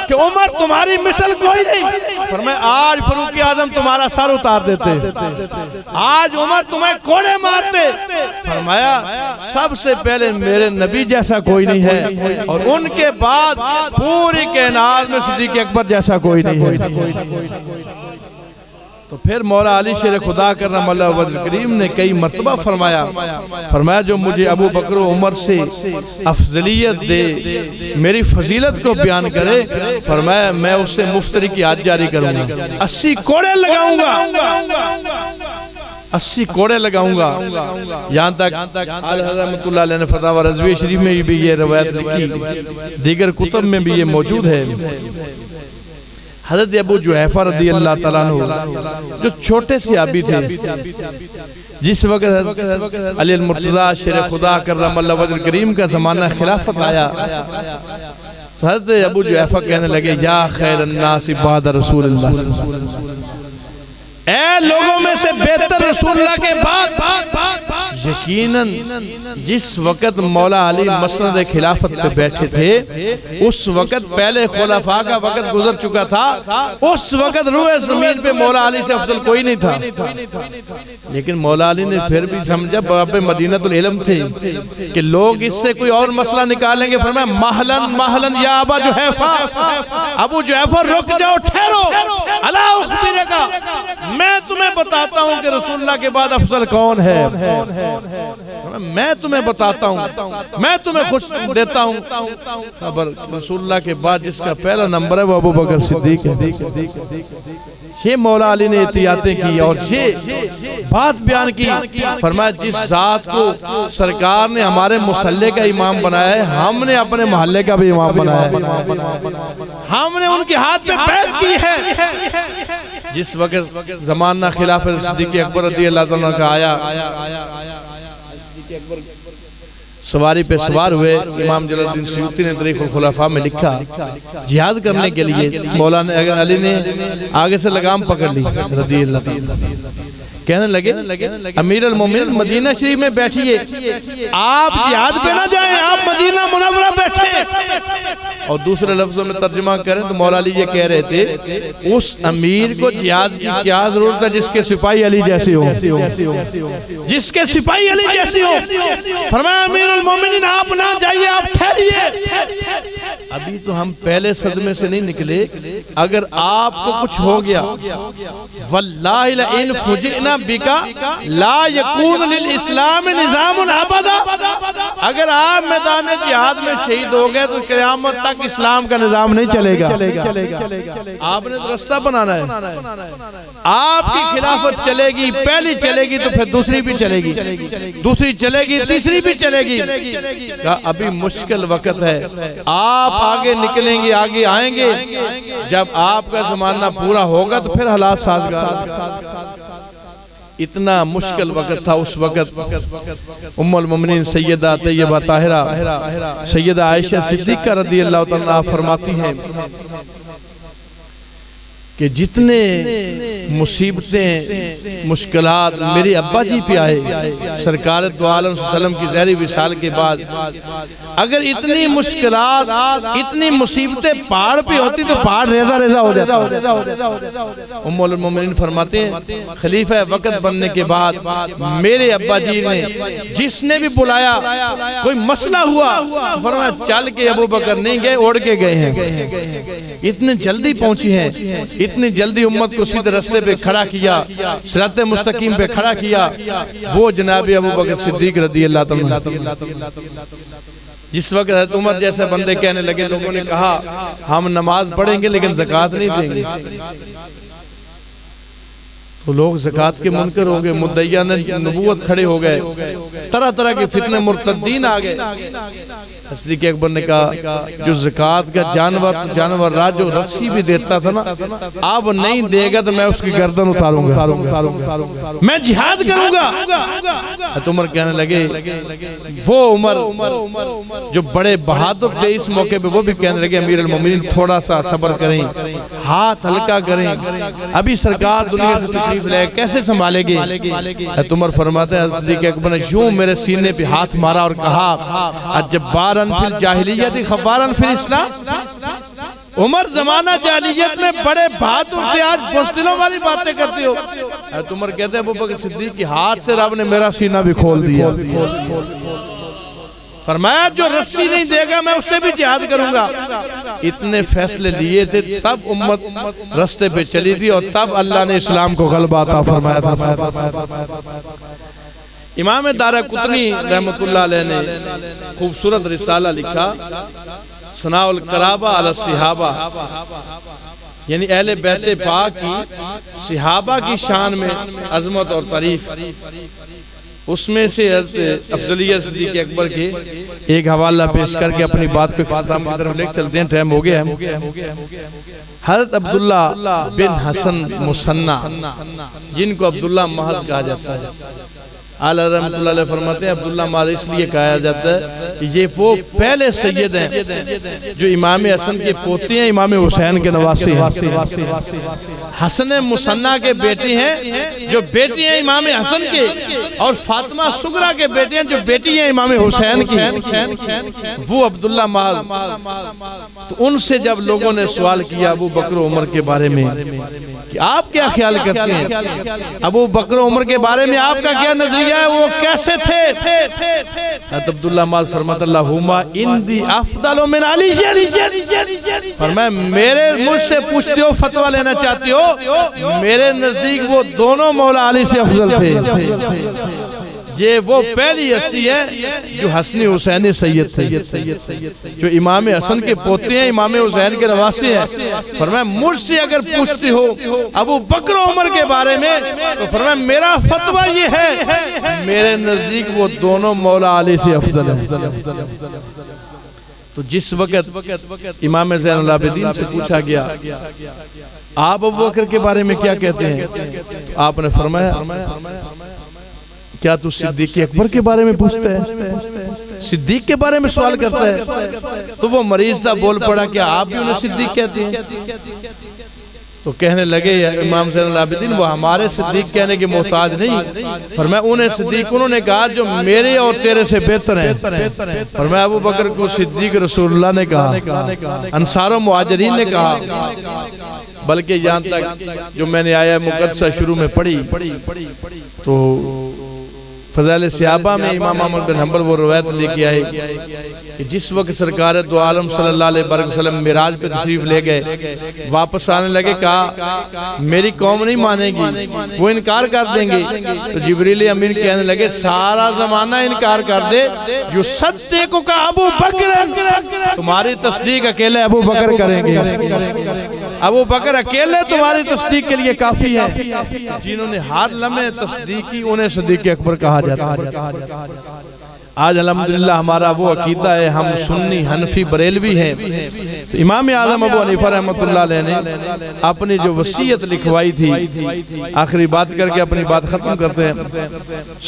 A: کہ عمر تمہاری مثل کوئی نہیں، فرمایا آج فاروق اعظم تمہارا سر اتار دیتے، آج عمر تمہیں کوڑے مارتے۔ فرمایا سب سے پہلے میرے نبی جیسا کوئی نہیں ہے، اور ان کے بعد پوری کائنات میں صدیق اکبر جیسا کوئی نہیں ہے۔ تو پھر مولا علی شیر خدا کرم اللہ وجہ کریم نے کئی مرتبہ فرمایا جو مجھے ابو بکر و عمر سے افضلیت دے، میری فضیلت کو بیان کرے، فرمایا میں اسے مفتری کی حد جاری کروں گا، 80 کوڑے لگاؤں گا، 80 کوڑے لگاؤں گا۔ یہاں تک رحمت اللہ علیہ نے فتاوی رضویہ شریف میں بھی یہ روایت لکھی، دیگر کتب میں بھی یہ موجود ہے۔ حضرت ابو جحیفہ رضی اللہ تعالیٰ عنہ جو چھوٹے صحابی تھے، جس وقت حضرت علی المرتضیٰ شیر خدا کرم اللہ وجہ کریم کا زمانہ خلافت آیا، تو حضرت ابو جحیفہ کہنے لگے یا خیر الناس بعد رسول اللہ صلی اللہ علیہ وسلم، اے لوگوں میں سے بہتر رسول اللہ کے بعد یقیناً جس وقت مولا علی مسند خلافت پہ بیٹھے تھے اس وقت پہلے خلفاء کا وقت گزر چکا تھا، اس وقت روح زمین پہ مولا علی سے افضل کوئی نہیں تھا، لیکن مولا علی نے پھر بھی سمجھا باب مدینۃ العلم تھے کہ لوگ اس سے کوئی اور مسئلہ نکالیں گے، فرمایا مہلن یا ابا جحیفہ، ابو جحیفہ رک جاؤ، ٹھہرو، الا اخبرک، میں تمہیں بتاتا ہوں کہ رسول اللہ کے بعد افضل کون ہے۔ میں تمہیں بتاتا ہوں، میں تمہیں خوش دیتا ہوں خبر۔ رسول اللہ کے بعد جس کا پہلا نمبر ہے وہ ابو بکر صدیق ہے۔ یہ مولا علی نے احتیاطیں کی اور یہ بات بیان کی، فرمایا جس ذات کو سرکار نے ہمارے محلے کا امام بنایا ہے، ہم نے اپنے محلے کا بھی امام بنایا ہے، ہم نے ان کے ہاتھ میں بیعت کی ہے۔ جس وقت زمانہ خلافت صدیق اکبر رضی اللہ عنہ کا آیا، سواری پہ سوار ہوئے، امام جلال الدین سیوطی نے تاریخ الخلفاء میں لکھا جہاد کرنے کے لیے مولانا علی نے آگے سے لگام پکڑ لی رضی اللہ عنہ، کہنے لگے امیر المومنین مدینہ شریف میں بیٹھیے، آپ جہاد پہ نہ جائیں، آپ مدینہ منورہ بیٹھیں۔ اور دوسرے لفظوں میں ترجمہ کریں تو مولا علی یہ کہہ رہے تھے اس امیر کو جہاد کی کیا ضرورت ہے جس کے سپاہی علی جیسے ہوں، جس کے سپاہی علی جیسے ہوں۔ فرمایا امیر المومنین آپ نہ جائیے، آپ ٹھہریے، ابھی تو ہم پہلے صدمے سے نہیں نکلے، اگر آپ کو کچھ ہو گیا واللہ لئن فجئنا بکا لا یکون للاسلام نظام ابدا، اگر آپ میدان جہاد میں شہید ہو گئے تو قیامت تک اسلام کا نظام نہیں چلے گا۔ آپ نے رستہ بنانا ہے، آپ کی خلافت چلے گی، پہلی چلے گی تو پھر دوسری بھی چلے گی، دوسری چلے گی تیسری بھی چلے گی۔ کہا ابھی مشکل وقت ہے، آپ آگے نکلیں گے، آگے آئیں گے، جب آپ کا زمانہ پورا ہوگا تو پھر حالات سازگار۔ اتنا مشکل وقت تھا اس وقت۔ ام المومنین سیدہ طیبہ طاہرہ سیدہ عائشہ صدیقہ رضی اللہ تعالیٰ عنہا فرماتی ہیں کہ جتنے مصیبتیں مشکلات میرے ابا جی پہ آئے سرکار دو عالم صلی اللہ علیہ وسلم کی ظاہری وصال کے بعد، اگر اتنی مشکلات اتنی مصیبتیں پہاڑ پہ ہوتی تو پہاڑ ریزہ ریزہ ہو جاتا۔ ام المومنین فرماتے ہیں خلیفہ وقت بننے کے بعد میرے ابا جی نے جس نے بھی بلایا کوئی مسئلہ ہوا فرمایا چل کے ابو بکر نہیں گئے، اوڑ کے گئے ہیں، اتنے جلدی پہنچی ہیں، اتنی جلدی امت کو سیدھے رستے پہ کھڑا کیا، صراط مستقیم پہ کھڑا کیا، وہ جناب ابو بکر صدیق رضی اللہ عنہ۔ جس وقت حضرت عمر جیسے بندے کہنے لگے، لوگوں نے کہا ہم نماز پڑھیں گے لیکن زکوٰۃ نہیں دیں گے، تو لوگ زکوٰۃ کے منکر ہو گئے، مدعیان نبوت کھڑے ہو گئے، طرح طرح کے فتنے مرتدین آ گئے۔ صدیق اکبر نے کہا جو زکوٰۃ کا جانور راج جو رسی بھی دیتا تھا نا، اب نہیں دے گا تو میں اس کی گردن اتاروں گا، میں جہاد کروں گا۔ حضرت عمر کہنے لگے، وہ عمر جو بڑے بہادر تھے اس موقع پہ، وہ بھی کہنے لگے امیر المومنین تھوڑا سا صبر کریں، ہاتھ ہلکا کریں، ابھی سرکار دنیا سے تشریف لے کیسے سنبھالے گے۔ حضرت عمر فرماتے ہیں صدیق اکبر نے یوں میرے سینے پہ ہاتھ مارا اور کہا اجبارن فی الجاہلیت خوارن فی الاسلام۔ عمر زمانہ جاہلیت میں بڑے بہادر تھے، آج بزدلوں والی باتیں کرتے ہو۔ حضرت عمر کہتے ہیں ابو بکر صدیق کی ہاتھ سے رب نے میرا سینہ بھی کھول دیا، فرمایا جو رسی نہیں دے گا میں اس سے بھی جہاد کروں گا۔ اتنے فیصلے لیے تھے، تب امت رستے پہ چلی تھی اور تب اللہ نے اسلام کو غلبہ عطا فرمایا تھا۔ امام دارقطنی رحمت اللہ علیہ نے خوبصورت رسالہ لکھا ثناء القرابہ علی الصحابہ، یعنی اہل بیت پاک کی صحابہ کی شان میں عظمت اور تعریف۔ اس میں سے حضرت افضلیہ صدیق اکبر کے ایک حوالہ پیش کر کے اپنی بات کو اختتام کی طرف لے چلتے ہیں، ٹائم ہو گیا ہے۔ حضرت عبداللہ بن حسن مصنع جن کو عبداللہ محض کہا جاتا ہے، اعلیٰ رحمت اللہ علیہ فرماتے ہیں عبداللہ محض اس لیے کہا جاتا ہے کہ یہ وہ پہلے سید ہیں جو امام حسن کے پوتے ہیں، امام حسین کے نواسی ہیں، حسن مصنع کے بیٹے ہیں جو بیٹی ہیں امام حسن کے، اور فاطمہ صغریٰ کے بیٹے ہیں جو بیٹی ہیں امام حسین کی، وہ عبداللہ محض۔ تو ان سے جب لوگوں نے سوال کیا ابو بکر و عمر کے بارے میں کہ آپ کیا خیال کرتے ہیں، ابو بکر و عمر کے بارے میں آپ کا کیا نظریہ ہے، وہ کیسے تھے؟ حضرت عبداللہ محض فرماتا اللہ ہما اندی افضل من علی، فرمایا میرے مجھ سے پوچھتے ہو فتوہ لینا چاہتے ہو، میرے نزدیک وہ دونوں مولا علی سے افضل تھے، یہ وہ پہلی ہستی ہے جو حسنی حسینی سید تھے، جو امام حسن کے پوتے ہیں، امام حسین کے نواسے ہیں۔ فرمایا مجھ سے اگر پوچھتی ہو ابو بکر و عمر کے بارے میں تو فرمایا میرا فتویٰ یہ ہے، میرے نزدیک وہ دونوں مولا علی سے افضل ہیں۔ تو جس وقت امام زین العابدین سے پوچھا گیا آپ ابو بکر کے بارے میں کیا کہتے ہیں، تو آپ نے فرمایا کیا تو صدیق اکبر کے بارے میں پوچھتا ہے، صدیق کے بارے میں سوال کرتا ہے؟ تو وہ مریض تھا، بول پڑا کیا آپ بھی انہیں صدیق کہتے ہیں؟ تو کہنے لگے امام زین العابدین وہ ہمارے صدیق کہنے کے محتاج نہیں، فرمایا انہیں صدیق انہوں نے کہا جو میرے اور تیرے سے بہتر ہیں۔ فرمایا ابو بکر کو صدیق رسول اللہ نے کہا، انصار و مہاجرین نے کہا، بلکہ یہاں تک جو میں نے آیا مقدسہ شروع میں پڑھی تو فضائل صحابہ میں امام احمد بن حنبل وہ روایت لے کے آئے کہ جس وقت سرکار دو عالم صلی اللہ علیہ وسلم معراج پہ تشریف لے گئے، واپس آنے لگے، کہا میری قوم نہیں مانے گی، وہ انکار کر دیں گے۔ تو جبریل امین کہنے لگے سارا زمانہ انکار کر دے، جو صدیق کا ابو بکر، تمہاری تصدیق اکیلے ابو بکر کریں گے، ابو بکر اکیلے تمہاری تصدیق کے لیے کافی ہے۔ جنہوں نے ہر لمحے تصدیق کی انہیں صدیق اکبر کہا جاتا ہے۔ آج الحمدللہ ہمارا وہ عقیدہ ہے، ہم سنی حنفی بریلوی ہیں۔ تو امام اعظم ابو حنیفہ رحمۃ اللہ علیہ نے اپنی جو وصیت لکھوائی تھی، آخری بات کر کے اپنی بات ختم کرتے ہیں،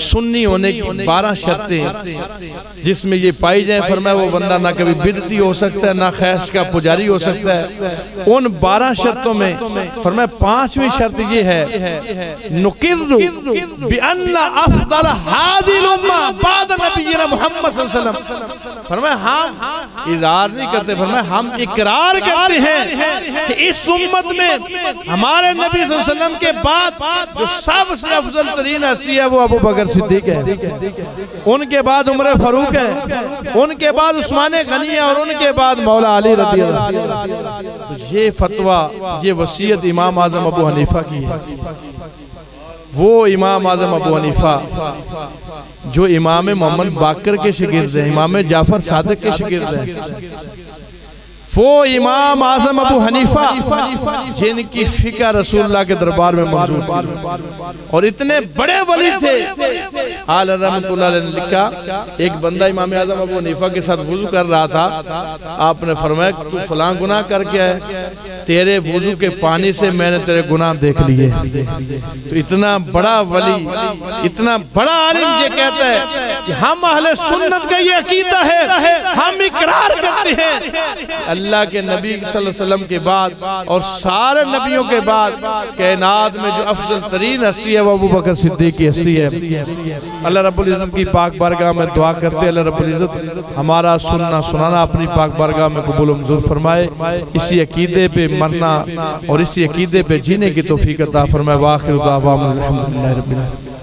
A: سنی ہونے کی 12 شرطیں جس میں یہ پائی جائیں، فرمایا وہ بندہ نہ کبھی بدعتی ہو سکتا ہے، نہ خیش کا پجاری ہو سکتا ہے۔ ان 12 شرطوں میں فرمایا 5ویں شرط یہ ہے، نقر بأن افضل هذه الامة بعد نبی محمد صلی اللہ علیہ وسلم، فرمایا ہم اظہار نہیں کرتے، فرمایا ہم اقرار کرتے ہیں کہ اس امت میں ہمارے نبی صلی اللہ علیہ وسلم کے بعد جو سب سے افضل ترین ہستی ہے وہ ابو بکر صدیق ہے، ان کے بعد عمر فاروق ہے، ان کے بعد عثمان غنی ہے، اور ان کے بعد مولا علی رضی اللہ عنہ۔ تو یہ فتویٰ، یہ وصیت امام اعظم ابو حنیفہ کی ہے۔ وہ امام اعظم ابو حنیفہ جو امام محمد باقر کے شاگرد ہیں، امام جعفر صادق کے شاگرد ہیں، وہ امام اعظم ابو حنیفہ جن کی فقہ رسول اللہ کے دربار میں موجود تھی اور اتنے بڑے ولی تھے۔ آل رحمت اللہ علیہ نے لکھا ایک بندہ امام اعظم ابو حنیفہ کے ساتھ وضو کر رہا تھا، آپ نے فرمایا تو فلاں گناہ کر کے ہے، تیرے وضو کے پانی سے میں نے تیرے گناہ دیکھ لیے۔ تو اتنا بڑا ولی، اتنا بڑا عالم یہ کہتا ہے کہ ہم اہل سنت کا یہ عقیدہ ہے، ہم اقرار کرتے ہیں اللہ کے نبی صلی اللہ علیہ وسلم کے بعد اور سارے نبیوں کے بعد کائنات میں جو افضل ترین ہستی ہے وہ ابو بکر صدیق کی ہستی ہے۔ اللہ رب العزت کی پاک بارگاہ میں دعا کرتے ہیں، اللہ رب العزت ہمارا سننا سنانا اپنی پاک بارگاہ میں قبول و منظور فرمائے، اسی عقیدے پہ مرنا اور اسی عقیدے پہ جینے کی توفیق عطا فرمائے۔ وآخر دعوانا الحمدللہ رب العالمین۔